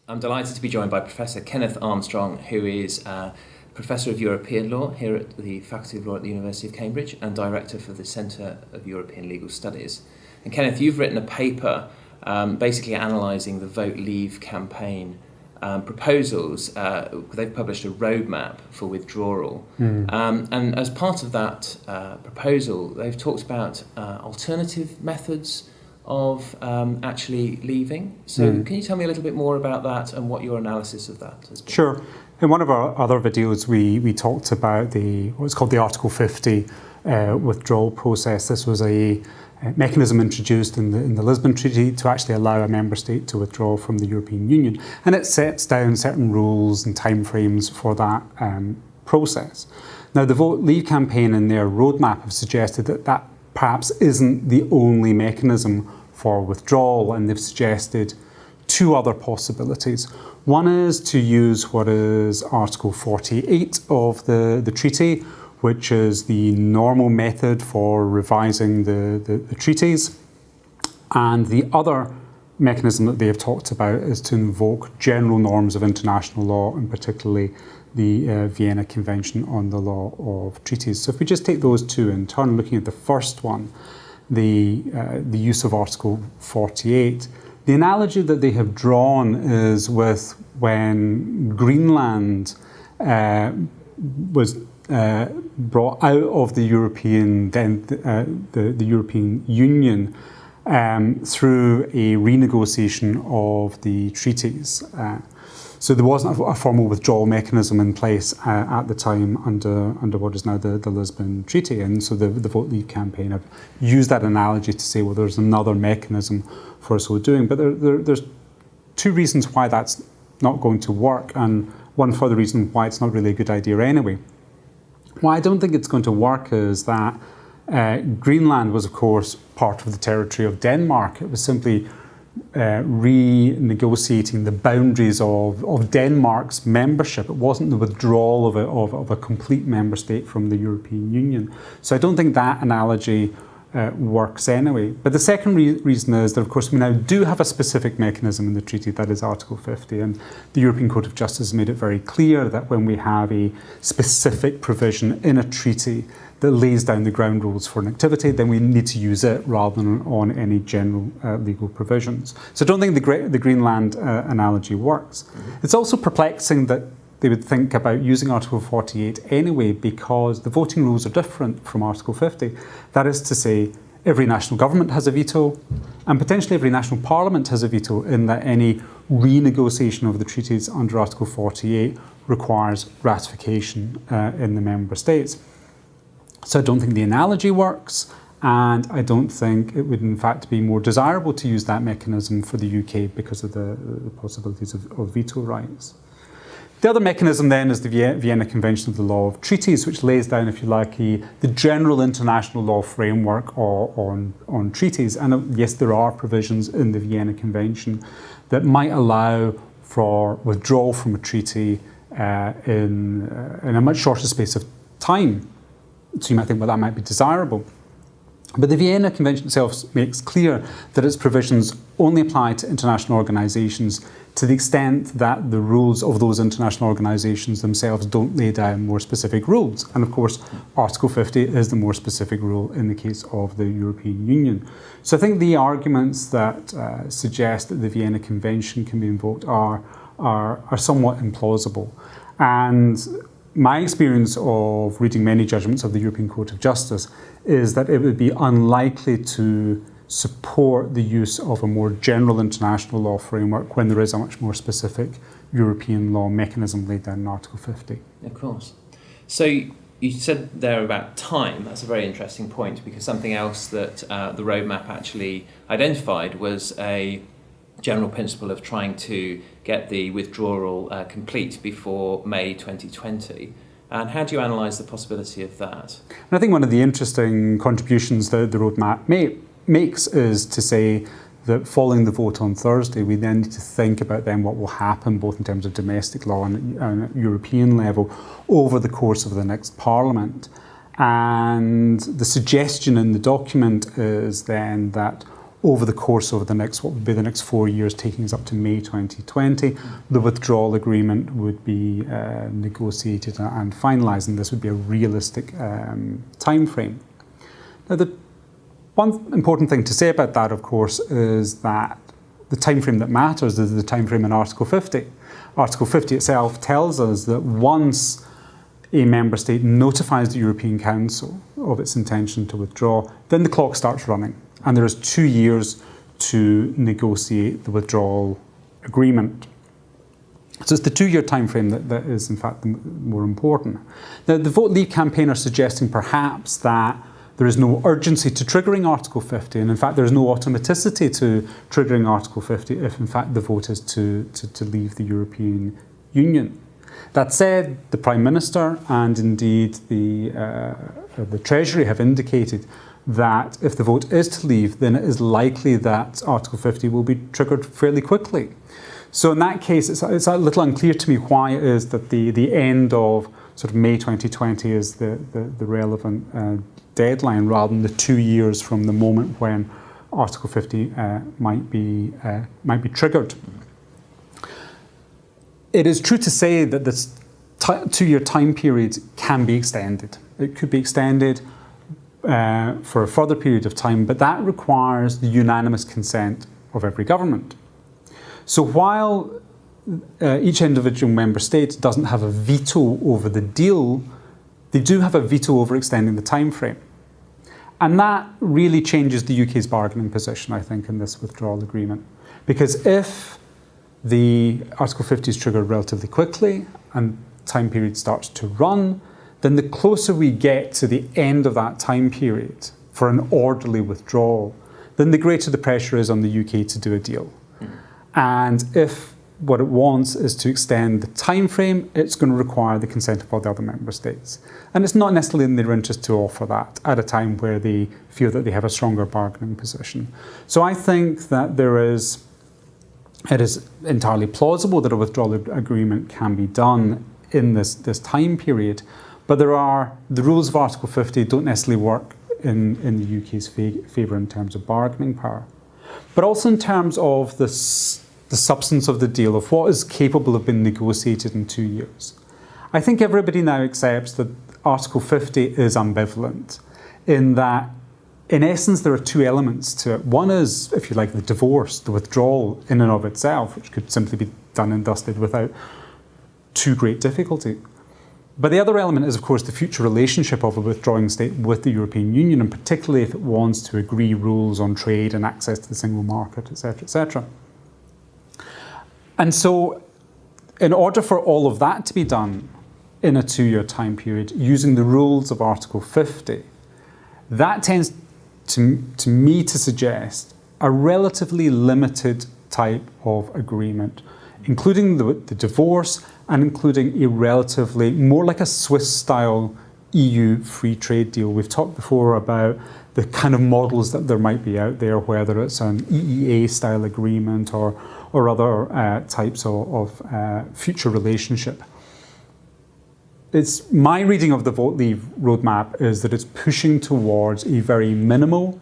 I'm delighted to be joined by Professor Kenneth Armstrong, who is Professor of European Law here at the Faculty of Law at the University of Cambridge and Director for the Centre of European Legal Studies. And Kenneth, you've written a paper basically analysing the Vote Leave campaign proposals. They've published a roadmap for withdrawal. And as part of that proposal, they've talked about alternative methods of actually leaving. So can you tell me a little bit more about that and what your analysis of that has been? Sure. In one of our other videos, we talked about what's called the Article 50 withdrawal process. This was a mechanism introduced in the Lisbon Treaty to actually allow a member state to withdraw from the European Union. And it sets down certain rules and timeframes for that process. Now, the Vote Leave campaign in their roadmap have suggested that perhaps isn't the only mechanism for withdrawal, and they've suggested two other possibilities. One is to use what is Article 48 of the treaty, which is the normal method for revising the treaties. And the other mechanism that they have talked about is to invoke general norms of international law, and particularly the Vienna Convention on the Law of Treaties. So if we just take those two in turn, looking at the first one, the use of Article 48, the analogy that they have drawn is with when Greenland was brought out of the European Union through a renegotiation of the treaties. So there wasn't a formal withdrawal mechanism in place at the time under what is now the Lisbon Treaty. And so the Vote Leave campaign have used that analogy to say, well, there's another mechanism for so doing. But there's two reasons why that's not going to work, and one further reason why it's not really a good idea anyway. Why I don't think it's going to work is that Greenland was, of course, part of the territory of Denmark. It was simply renegotiating the boundaries of Denmark's membership. It wasn't the withdrawal of a complete member state from the European Union. So I don't think that analogy works anyway. But the second reason is that, of course, we now do have a specific mechanism in the treaty, that is Article 50, and the European Court of Justice made it very clear that when we have a specific provision in a treaty that lays down the ground rules for an activity, then we need to use it rather than on any general legal provisions. So I don't think the Greenland analogy works. It's also perplexing that they would think about using Article 48 anyway, because the voting rules are different from Article 50. That is to say, every national government has a veto, and potentially every national parliament has a veto, in that any renegotiation of the treaties under Article 48 requires ratification in the member states. So I don't think the analogy works, and I don't think it would in fact be more desirable to use that mechanism for the UK because of the possibilities of veto rights. The other mechanism then is the Vienna Convention of the Law of Treaties, which lays down, if you like, the general international law framework on treaties. And yes, there are provisions in the Vienna Convention that might allow for withdrawal from a treaty in a much shorter space of time. So you might think, well, that might be desirable. But the Vienna Convention itself makes clear that its provisions only apply to international organisations to the extent that the rules of those international organisations themselves don't lay down more specific rules. And of course, Article 50 is the more specific rule in the case of the European Union. So I think the arguments that suggest that the Vienna Convention can be invoked are somewhat implausible. And my experience of reading many judgments of the European Court of Justice is that it would be unlikely to support the use of a more general international law framework when there is a much more specific European law mechanism laid down in Article 50. Of course. So you said there about time. That's a very interesting point, because something else that the roadmap actually identified was a general principle of trying to get the withdrawal complete before May 2020. And how do you analyse the possibility of that? And I think one of the interesting contributions that the roadmap makes is to say that following the vote on Thursday, we then need to think about then what will happen, both in terms of domestic law and at European level, over the course of the next Parliament. And the suggestion in the document is then that over the course of what would be the next 4 years, taking us up to May 2020. The withdrawal agreement would be negotiated and finalised, and this would be a realistic time frame. Now, the one important thing to say about that, of course, is that the time frame that matters is the time frame in Article 50. Article 50 itself tells us that once a member state notifies the European Council of its intention to withdraw, then the clock starts running, and there is 2 years to negotiate the withdrawal agreement. So it's the 2-year time frame that is, in fact, more important. Now, the Vote Leave campaign are suggesting perhaps that there is no urgency to triggering Article 50, and in fact there is no automaticity to triggering Article 50 if in fact the vote is to leave the European Union. That said, the Prime Minister and indeed the Treasury have indicated that if the vote is to leave, then it is likely that Article 50 will be triggered fairly quickly. So in that case, it's a little unclear to me why it is that the end of sort of May 2020 is the relevant deadline rather than the 2 years from the moment when Article 50 might be triggered. It is true to say that this 2-year time period can be extended. It could be extended for a further period of time, but that requires the unanimous consent of every government. So while each individual member state doesn't have a veto over the deal, they do have a veto over extending the time frame. And that really changes the UK's bargaining position, I think, in this withdrawal agreement. Because if the Article 50 is triggered relatively quickly and time period starts to run, then the closer we get to the end of that time period for an orderly withdrawal, then the greater the pressure is on the UK to do a deal. And if what it wants is to extend the time frame, it's going to require the consent of all the other member states. And it's not necessarily in their interest to offer that at a time where they feel that they have a stronger bargaining position. So I think that it is entirely plausible that a withdrawal agreement can be done in this time period, but the rules of Article 50 don't necessarily work in the UK's favour in terms of bargaining power. But also in terms of the substance of the deal, of what is capable of being negotiated in 2 years. I think everybody now accepts that Article 50 is ambivalent, in that, in essence, there are 2 elements to it. One is, if you like, the divorce, the withdrawal in and of itself, which could simply be done and dusted without too great difficulty. But the other element is, of course, the future relationship of a withdrawing state with the European Union, and particularly if it wants to agree rules on trade and access to the single market, etc., etc. And so, in order for all of that to be done in a 2-year time period, using the rules of Article 50, that tends to me to suggest a relatively limited type of agreement, including the divorce and including a relatively, more like a Swiss-style EU free trade deal. We've talked before about the kind of models that there might be out there, whether it's an EEA-style agreement or other types of future relationship. It's my reading of the Vote Leave roadmap is that it's pushing towards a very minimal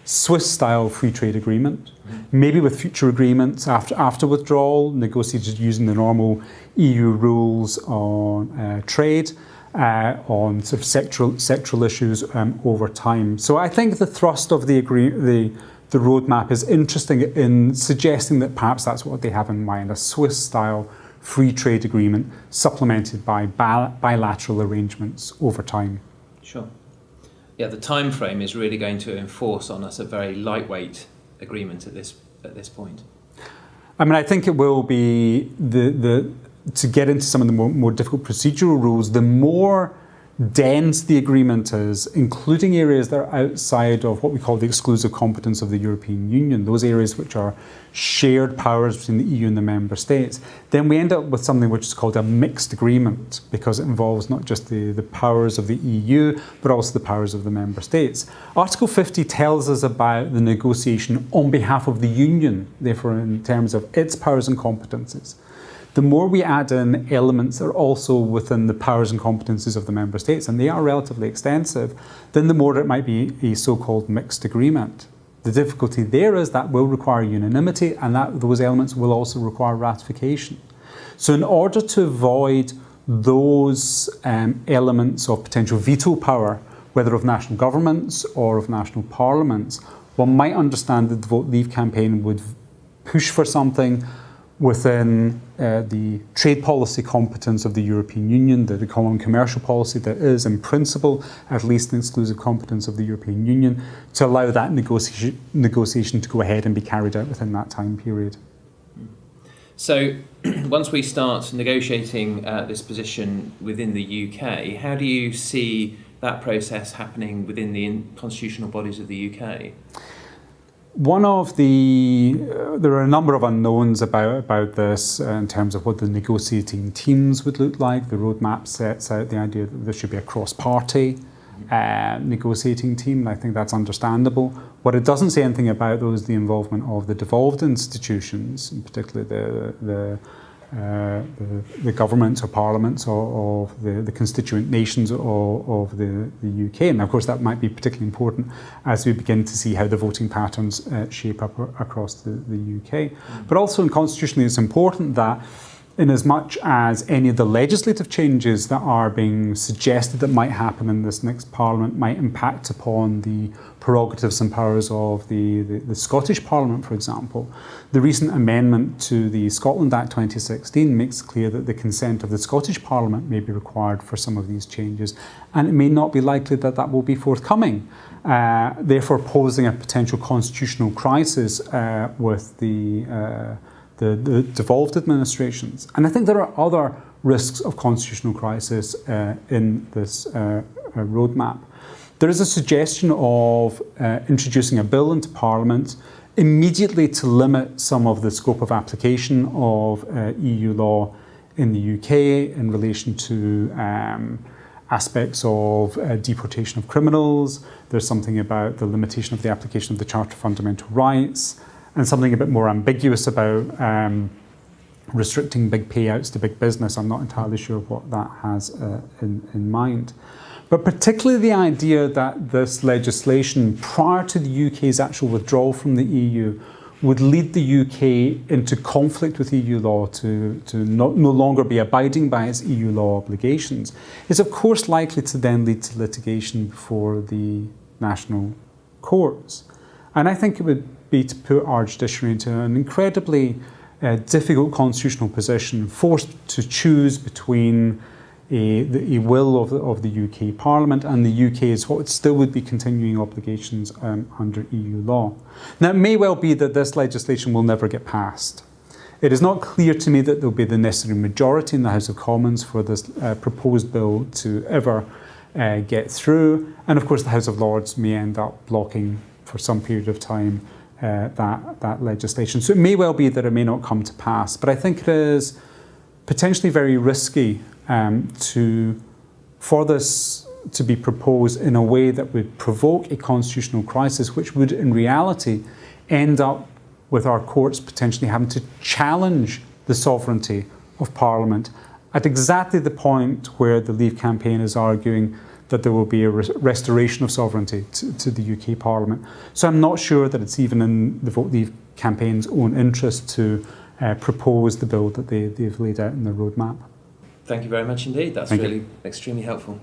Swiss-style free trade agreement, maybe with future agreements after withdrawal, negotiated using the normal EU rules on trade, on sort of sectoral issues over time. So I think the thrust of the roadmap is interesting in suggesting that perhaps that's what they have in mind, a Swiss-style free trade agreement supplemented by bilateral arrangements over time. Sure. Yeah, the time frame is really going to enforce on us a very lightweight agreement at this point. I mean, I think it will be to get into some of the more difficult procedural rules, the more dense the agreement is, including areas that are outside of what we call the exclusive competence of the European Union, those areas which are shared powers between the EU and the member states, then we end up with something which is called a mixed agreement, because it involves not just the powers of the EU, but also the powers of the member states. Article 50 tells us about the negotiation on behalf of the Union, therefore in terms of its powers and competences. The more we add in elements that are also within the powers and competences of the member states, and they are relatively extensive, then the more it might be a so-called mixed agreement. The difficulty there is that will require unanimity, and that those elements will also require ratification. So in order to avoid those elements of potential veto power, whether of national governments or of national parliaments, one might understand that the Vote Leave campaign would push for something within the trade policy competence of the European Union, the common commercial policy that is, in principle, at least an exclusive competence of the European Union, to allow that negotiation to go ahead and be carried out within that time period. So once we start negotiating this position within the UK, how do you see that process happening within the constitutional bodies of the UK? There are a number of unknowns about this in terms of what the negotiating teams would look like. The roadmap sets out the idea that there should be a cross-party negotiating team, and I think that's understandable. What it doesn't say anything about, though, is the involvement of the devolved institutions, in particular the governments or parliaments of the constituent nations of the UK. And of course that might be particularly important as we begin to see how the voting patterns shape up across the UK. But also, constitutionally, it's important that in as much as any of the legislative changes that are being suggested that might happen in this next Parliament might impact upon the prerogatives and powers of the Scottish Parliament, for example, the recent amendment to the Scotland Act 2016 makes clear that the consent of the Scottish Parliament may be required for some of these changes, and it may not be likely that that will be forthcoming, therefore posing a potential constitutional crisis with the devolved administrations. And I think there are other risks of constitutional crisis in this roadmap. There is a suggestion of introducing a bill into Parliament immediately to limit some of the scope of application of EU law in the UK in relation to aspects of deportation of criminals. There's something about the limitation of the application of the Charter of Fundamental Rights, and something a bit more ambiguous about restricting big payouts to big business. I'm not entirely sure what that has in mind. But particularly the idea that this legislation, prior to the UK's actual withdrawal from the EU, would lead the UK into conflict with EU law to no longer be abiding by its EU law obligations, is of course likely to then lead to litigation before the national courts. And I think it would be to put our judiciary into an incredibly difficult constitutional position, forced to choose between the will of the UK Parliament and the UK's what still would be continuing obligations under EU law. Now, it may well be that this legislation will never get passed. It is not clear to me that there will be the necessary majority in the House of Commons for this proposed bill to ever get through. And of course, the House of Lords may end up blocking for some period of time that legislation. So it may well be that it may not come to pass, but I think it is potentially very risky for this to be proposed in a way that would provoke a constitutional crisis, which would in reality end up with our courts potentially having to challenge the sovereignty of Parliament at exactly the point where the Leave campaign is arguing that there will be a restoration of sovereignty to the UK Parliament. So I'm not sure that it's even in the Vote Leave campaign's own interest to propose the bill that they've laid out in their roadmap. Thank you very much indeed. That's really extremely helpful.